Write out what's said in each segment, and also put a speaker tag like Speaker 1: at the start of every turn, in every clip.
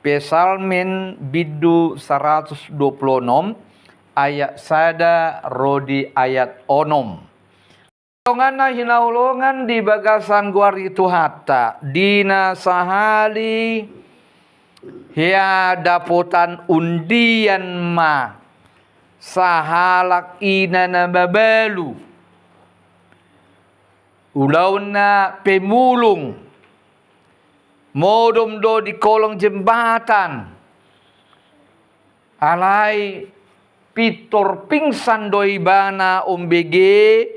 Speaker 1: Pesalmin bidu 126 ayat sada rodi ayat onom. Tongana hinaulongan di bagasan guar itu hatta dina sahali hia dapotan undian ma sahalak ina na babalu ulauna pemulung modom do di kolong jembatan alai pitor pingsan do ibana ombege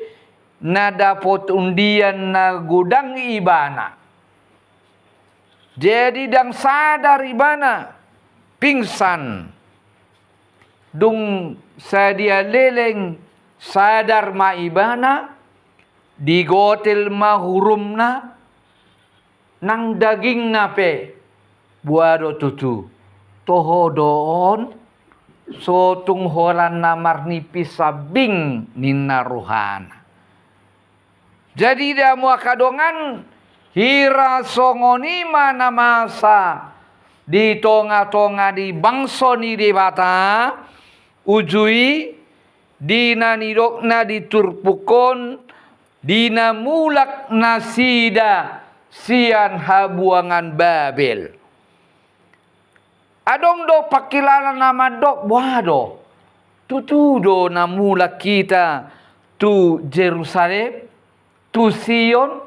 Speaker 1: na dapot undian na gudang ibana. Jadi dang sadar ibana pingsan dung sadia leleng sadar ma ibana digotel ma hurumna nang daging nape buado tutu tohodon sotung horan namar nipis sabing nina ruhana. Jadi dia mua kadongan hira songoni mana masa di tonga-tonga di bangsoni di bata ujui dina nidokna diturpukon dina mulak nasida sian habuangan Babel. Adong do pakilala nama dok buado tutudo na mulak kita tu Jerusalem tu Sion.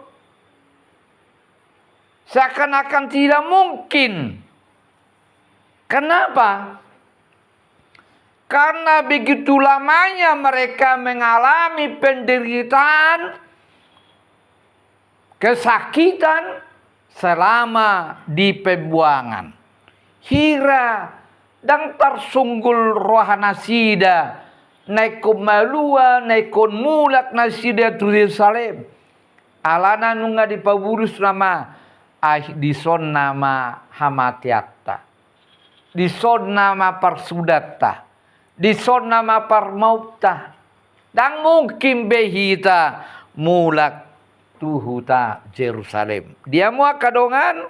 Speaker 1: Seakan-akan tidak mungkin. Kenapa? Karena begitu lamanya mereka mengalami penderitaan, kesakitan selama di pembuangan. Hira dan tersunggul rohana sida, naikon malua, naikon mulak nasida tu Yerusalem. Alana nunga di paburus nama dison nama hamatiatta, dison nama parsudatta, dison nama parmautta, dan mungkin behita mulak tuhuta Jerusalem. Dia mua kadongan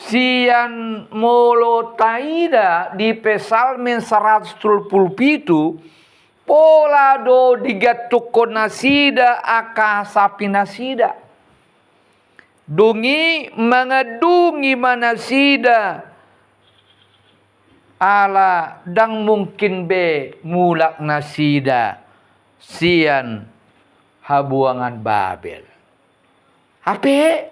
Speaker 1: sian molo taida di Pesalmin 137 pola do digatukon nasida aka sapi nasida. Dungi mengadungi manasida ala dang mungkin be mulak nasida sian habuangan Babel. Ape